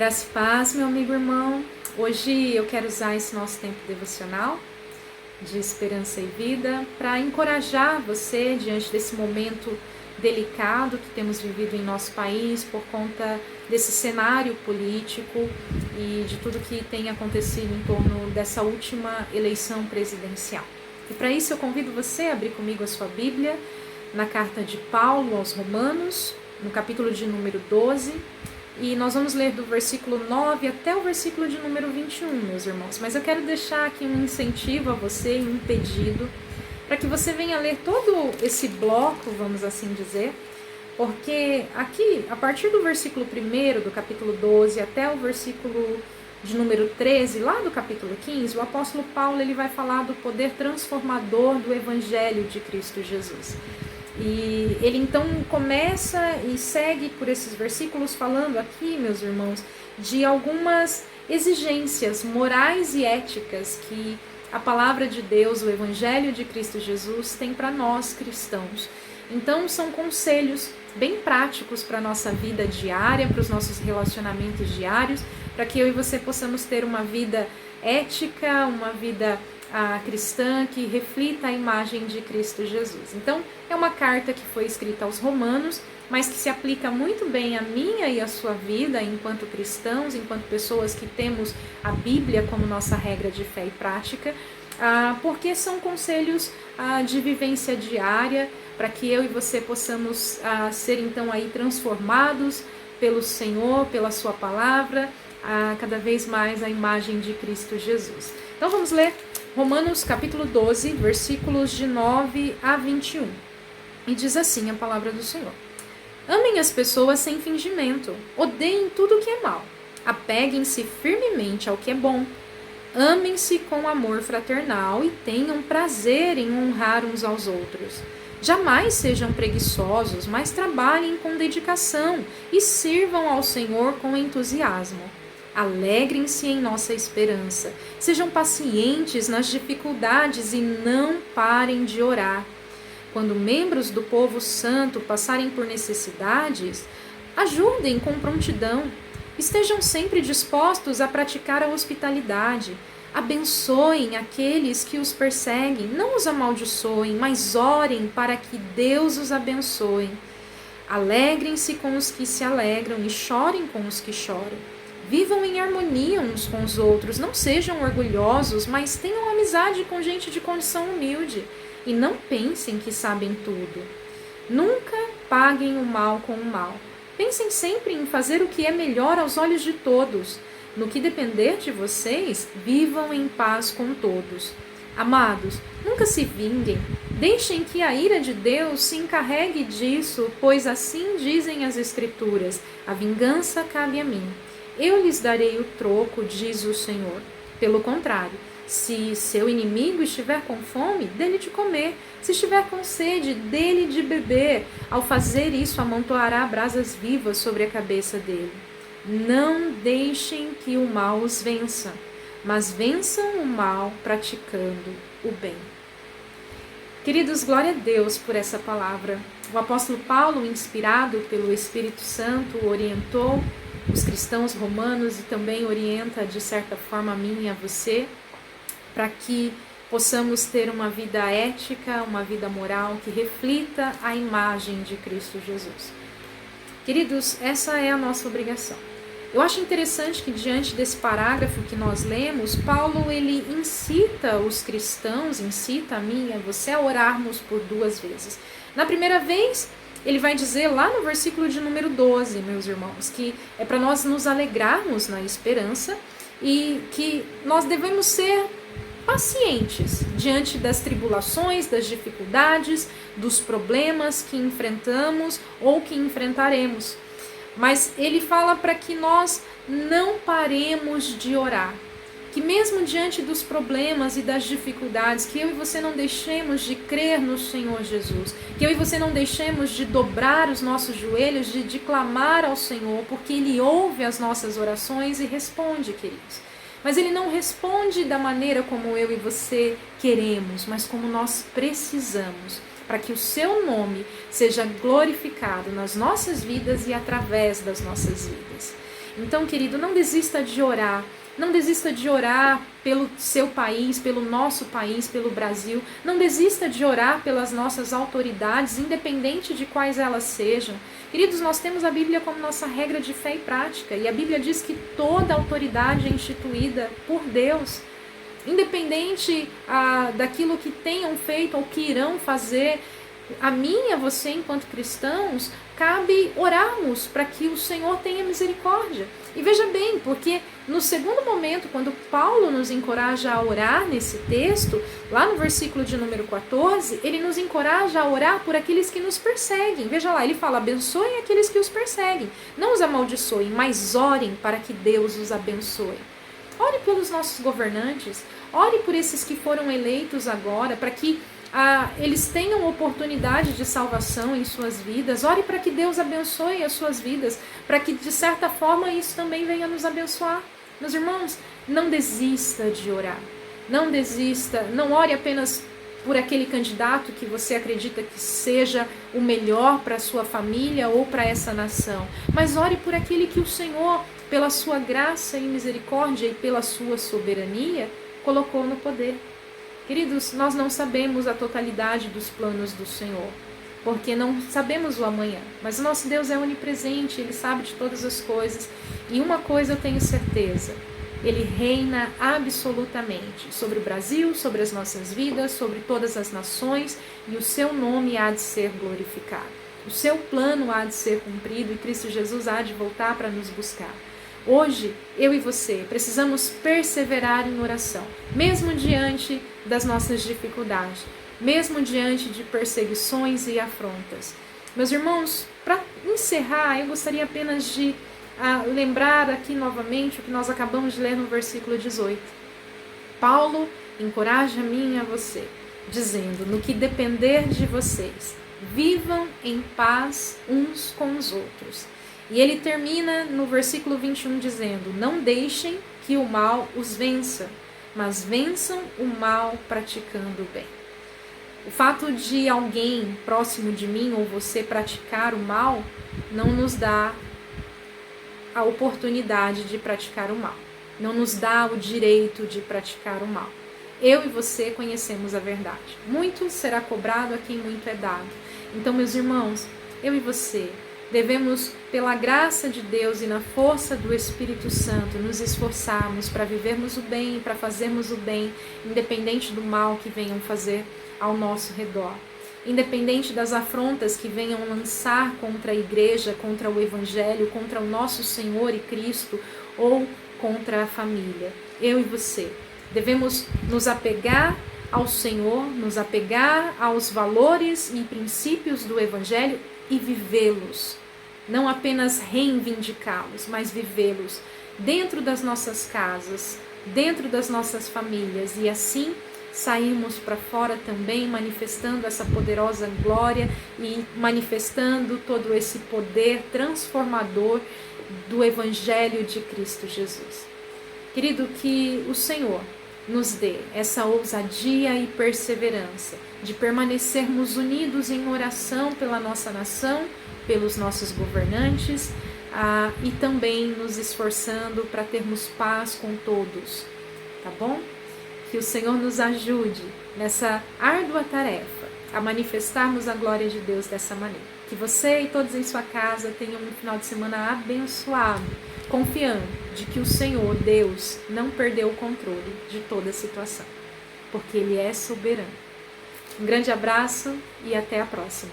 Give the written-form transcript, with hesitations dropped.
Graça e paz, meu amigo e irmão. Hoje eu quero usar esse nosso tempo devocional de esperança e vida para encorajar você diante desse momento delicado que temos vivido em nosso país por conta desse cenário político e de tudo que tem acontecido em torno dessa última eleição presidencial. E para isso eu convido você a abrir comigo a sua Bíblia na carta de Paulo aos Romanos, no capítulo de número 12, e nós vamos ler do versículo 9 até o versículo de número 21, meus irmãos. Mas eu quero deixar aqui um incentivo a você, um pedido, para que você venha ler todo esse bloco, vamos assim dizer, porque aqui, a partir do versículo 1 do capítulo 12 até o versículo de número 13, lá do capítulo 15, o apóstolo Paulo ele vai falar do poder transformador do Evangelho de Cristo Jesus. E ele então começa e segue por esses versículos falando aqui, meus irmãos, de algumas exigências morais e éticas que a palavra de Deus, o Evangelho de Cristo Jesus, tem para nós cristãos. Então são conselhos bem práticos para a nossa vida diária, para os nossos relacionamentos diários, para que eu e você possamos ter uma vida ética, uma vida cristã que reflita a imagem de Cristo Jesus. Então, é uma carta que foi escrita aos Romanos, mas que se aplica muito bem à minha e à sua vida enquanto cristãos, enquanto pessoas que temos a Bíblia como nossa regra de fé e prática, porque são conselhos de vivência diária, para que eu e você possamos ser então aí transformados pelo Senhor, pela sua palavra, cada vez mais a imagem de Cristo Jesus. Então vamos ler Romanos capítulo 12, versículos de 9 a 21. E diz assim a palavra do Senhor: Amem as pessoas sem fingimento, odeiem tudo o que é mal, apeguem-se firmemente ao que é bom, amem-se com amor fraternal e tenham prazer em honrar uns aos outros. Jamais sejam preguiçosos, mas trabalhem com dedicação e sirvam ao Senhor com entusiasmo. Alegrem-se em nossa esperança, sejam pacientes nas dificuldades e não parem de orar. Quando membros do povo santo passarem por necessidades, ajudem com prontidão. Estejam sempre dispostos a praticar a hospitalidade. Abençoem aqueles que os perseguem, não os amaldiçoem, mas orem para que Deus os abençoe. Alegrem-se com os que se alegram e chorem com os que choram. Vivam em harmonia uns com os outros, não sejam orgulhosos, mas tenham amizade com gente de condição humilde. E não pensem que sabem tudo. Nunca paguem o mal com o mal. Pensem sempre em fazer o que é melhor aos olhos de todos. No que depender de vocês, vivam em paz com todos. Amados, nunca se vinguem. Deixem que a ira de Deus se encarregue disso, pois assim dizem as Escrituras: a vingança cabe a mim. Eu lhes darei o troco, diz o Senhor. Pelo contrário, se seu inimigo estiver com fome, dê-lhe de comer. Se estiver com sede, dê-lhe de beber. Ao fazer isso, amontoará brasas vivas sobre a cabeça dele. Não deixem que o mal os vença, mas vençam o mal praticando o bem. Queridos, glória a Deus por essa palavra. O apóstolo Paulo, inspirado pelo Espírito Santo, orientou os cristãos romanos e também orienta de certa forma a mim e a você, para que possamos ter uma vida ética, uma vida moral que reflita a imagem de Cristo Jesus. Queridos, essa é a nossa obrigação. Eu acho interessante que diante desse parágrafo que nós lemos, Paulo ele incita os cristãos, incita a mim e a você a orarmos por duas vezes. Na primeira vez, ele vai dizer lá no versículo de número 12, meus irmãos, que é para nós nos alegrarmos na esperança e que nós devemos ser pacientes diante das tribulações, das dificuldades, dos problemas que enfrentamos ou que enfrentaremos. Mas ele fala para que nós não paremos de orar. Que mesmo diante dos problemas e das dificuldades, que eu e você não deixemos de crer no Senhor Jesus, que eu e você não deixemos de dobrar os nossos joelhos, de clamar ao Senhor, porque Ele ouve as nossas orações e responde, queridos. Mas Ele não responde da maneira como eu e você queremos, mas como nós precisamos, para que o Seu nome seja glorificado nas nossas vidas e através das nossas vidas. Então, querido, não desista de orar. Não desista de orar pelo seu país, pelo nosso país, pelo Brasil. Não desista de orar pelas nossas autoridades, independente de quais elas sejam. Queridos, nós temos a Bíblia como nossa regra de fé e prática. E a Bíblia diz que toda autoridade é instituída por Deus. Independente daquilo que tenham feito ou que irão fazer, a mim e a você, enquanto cristãos, cabe orarmos para que o Senhor tenha misericórdia. E veja bem, porque no segundo momento, quando Paulo nos encoraja a orar nesse texto, lá no versículo de número 14, ele nos encoraja a orar por aqueles que nos perseguem. Veja lá, ele fala, abençoem aqueles que os perseguem. Não os amaldiçoem, mas orem para que Deus os abençoe. Ore pelos nossos governantes, ore por esses que foram eleitos agora, para que eles tenham oportunidade de salvação em suas vidas. Ore para que Deus abençoe as suas vidas, para que de certa forma isso também venha nos abençoar. Meus irmãos, não desista de orar. Não desista, não ore apenas por aquele candidato que você acredita que seja o melhor para a sua família ou para essa nação, mas ore por aquele que o Senhor, pela sua graça e misericórdia e pela sua soberania, colocou no poder. Queridos, nós não sabemos a totalidade dos planos do Senhor, porque não sabemos o amanhã, mas o nosso Deus é onipresente, Ele sabe de todas as coisas, e uma coisa eu tenho certeza, Ele reina absolutamente sobre o Brasil, sobre as nossas vidas, sobre todas as nações, e o seu nome há de ser glorificado. O seu plano há de ser cumprido e Cristo Jesus há de voltar para nos buscar. Hoje, eu e você precisamos perseverar em oração, mesmo diante das nossas dificuldades, mesmo diante de perseguições e afrontas. Meus irmãos, para encerrar, eu gostaria apenas de lembrar aqui novamente o que nós acabamos de ler no versículo 18. Paulo encoraja a mim e a você, dizendo, no que depender de vocês, vivam em paz uns com os outros. E ele termina no versículo 21 dizendo, não deixem que o mal os vença, mas vençam o mal praticando o bem. O fato de alguém próximo de mim ou você praticar o mal não nos dá a oportunidade de praticar o mal. Não nos dá o direito de praticar o mal. Eu e você conhecemos a verdade. Muito será cobrado a quem muito é dado. Então, meus irmãos, eu e você devemos, pela graça de Deus e na força do Espírito Santo, nos esforçarmos para vivermos o bem, para fazermos o bem, independente do mal que venham fazer ao nosso redor. Independente das afrontas que venham lançar contra a igreja, contra o Evangelho, contra o nosso Senhor e Cristo ou contra a família. Eu e você devemos nos apegar ao Senhor, nos apegar aos valores e princípios do Evangelho e vivê-los. Não apenas reivindicá-los, mas vivê-los dentro das nossas casas, dentro das nossas famílias, e assim saímos para fora também manifestando essa poderosa glória e manifestando todo esse poder transformador do Evangelho de Cristo Jesus. Querido, que o Senhor nos dê essa ousadia e perseverança de permanecermos unidos em oração pela nossa nação, pelos nossos governantes, e também nos esforçando para termos paz com todos, tá bom? Que o Senhor nos ajude nessa árdua tarefa a manifestarmos a glória de Deus dessa maneira. Que você e todos em sua casa tenham um final de semana abençoado, confiando de que o Senhor, Deus, não perdeu o controle de toda a situação, porque Ele é soberano. Um grande abraço e até a próxima.